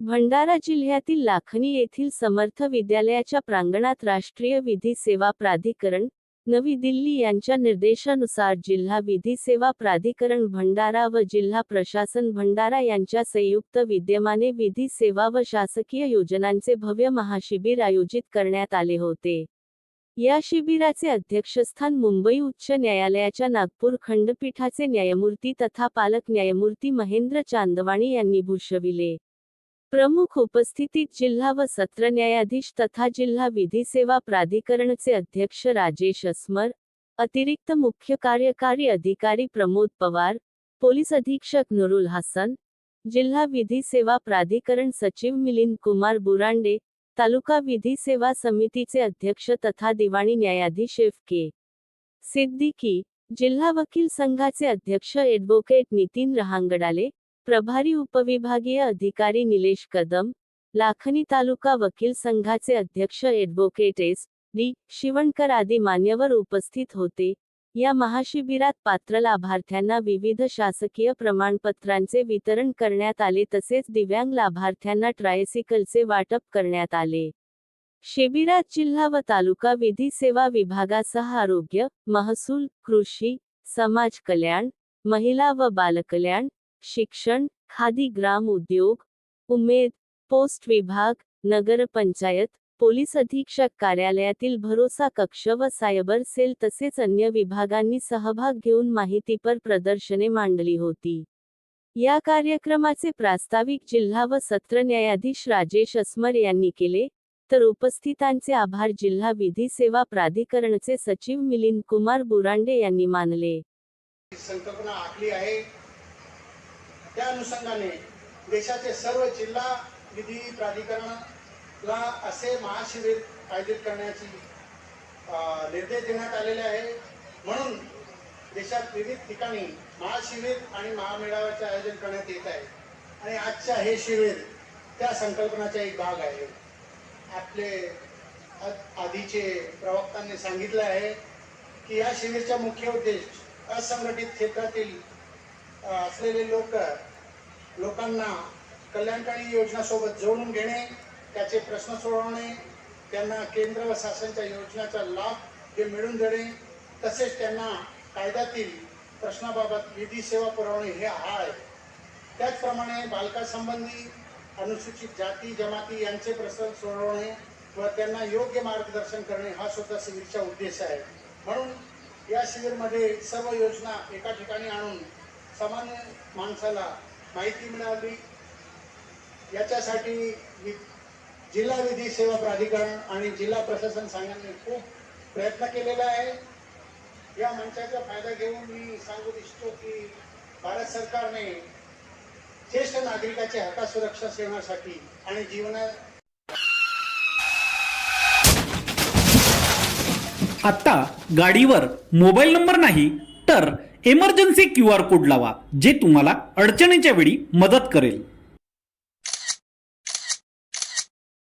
भंडारा जिल्ह्यातील लाखनी येथील समर्थ विद्यालयाच्या प्रांगणात राष्ट्रीय विधी सेवा प्राधिकरण, नवी दिल्ली यांच्या निर्देशानुसार जिल्हा विधी सेवा प्राधिकरण भंडारा व जिल्हा प्रशासन भंडारा यांच्या संयुक्त विद्यमाने विधी सेवा व शासकीय योजनांचे भव्य महाशिबिर आयोजित करण्यात आले होते। या शिबिराचे अध्यक्षस्थान मुंबई उच्च न्यायालयाच्या नागपूर खंडपीठाचे न्यायमूर्ती तथा पालक न्यायमूर्ती महेंद्र चांदवाणी यांनी भूषविले। प्रमुख उपस्थितीत जिल्हा व सत्र न्यायाधीश तथा जिल्हा विधी सेवा प्राधिकरणचे अध्यक्ष राजेश असमर, अतिरिक्त मुख्य कार्यकारी अधिकारी प्रमोद पवार, पोलीस अधीक्षक नुरुल हसन, जिल्हा विधी सेवा प्राधिकरण सचिव मिलिंद कुमार बुरांडे, तालुका विधी सेवा समितीचे अध्यक्ष तथा दिवाणी न्यायाधीश एफ.के. सिद्दीकी, जिल्हा वकील संघाचे अध्यक्ष ॲडव्होकेट नितीन रहांगडाले, प्रभारी उपविभागीय अधिकारी निलेश कदम, लाखनी तालुका वकील संघाचे अध्यक्ष ॲडव्होकेट एस.डी. शिवणकर आदी मान्यवर उपस्थित होते। या महाशिबिरात पात्र लाभार्थ्यांना विविध शासकीय प्रमाणपत्रांचे वितरण करण्यात आले तसेच दिव्यांग लाभार्थ्यांना ट्रायसिकलचे वाटप करण्यात आले। शिबिरात जिल्हा व तालुका विधी सेवा विभागासह आरोग्य, महसूल, कृषी, समाज कल्याण, महिला व बालकल्याण, शिक्षण, खादी ग्राम उद्योग, उमेद, पोस्ट विभाग, नगर पंचायत, पोलीस अधीक्षक कार्यालयातील भरोसा कक्ष व सायबर सेल तसेच अन्य विभागांनी सहभाग घेऊन माहितीपर प्रदर्शने मांडली होती। या कार्यक्रमाचे प्रास्ताविक जिल्हा व सत्र न्यायाधीश राजेश असमर यांनी केले, तर उपस्थितांचे आभार जिल्हा विधी सेवा प्राधिकरणचे सचिव मिलिंद कुमार बुरांडे यांनी मानले। संकल्पना आखली आहे, त्या अनुषंगाने देशाचे सर्व जिल्हा विधी प्राधिकरणला असे महाशिबिर आयोजित करण्याची निर्देश देण्यात आलेले आहे। म्हणून देशात विविध ठिकाणी महाशिबिर आणि महामेळाव्याचे आयोजन करण्यात येत आहे आणि आजच्या हे शिबिर त्या संकल्पनाचा एक भाग आहे। आपले आधीचे प्रवक्त्यांनी सांगितले आहे की या शिबिरचा मुख्य उद्देश असंघटित क्षेत्रातील असलेले लोकांना कल्याणकारी योजनांसोबत जोडून घेणे, त्याचे प्रश्न सोडवणे, त्यांना केंद्र व शासनाच्या योजनांचा लाभ मिळवून देणे, तसेच त्यांना कायद्यातील प्रश्नाबाबत विधी सेवा पुरवणे हे आहे। त्याचप्रमाणे बालकांसंबंधी अनुसूचित जाती जमाती यांचे प्रश्न सोडवणे व त्यांना योग्य मार्गदर्शन करणे हा सुद्धा शिबिरचा उद्देश आहे। म्हणून या शिबिरमध्ये सर्व योजना एका ठिकाणी आणून सामान्य माणसाला माहिती मिळावी याच्यासाठी जिल्हा विधी सेवा प्राधिकरण आणि जिल्हा प्रशासन संघाने खूप प्रयत्न केलेला आहे। या मंचाचा फायदा घेऊन मी सांगू इच्छितो की भारत सरकारने ज्येष्ठ नागरिकांच्या हक्क सुरक्षा सेवेसाठी आणि आता गाडीवर मोबाईल नंबर नाही तर इमर्जन्सी QR कोड लावा, जे तुम्हाला अडचणीच्या वेळी मदत करेल।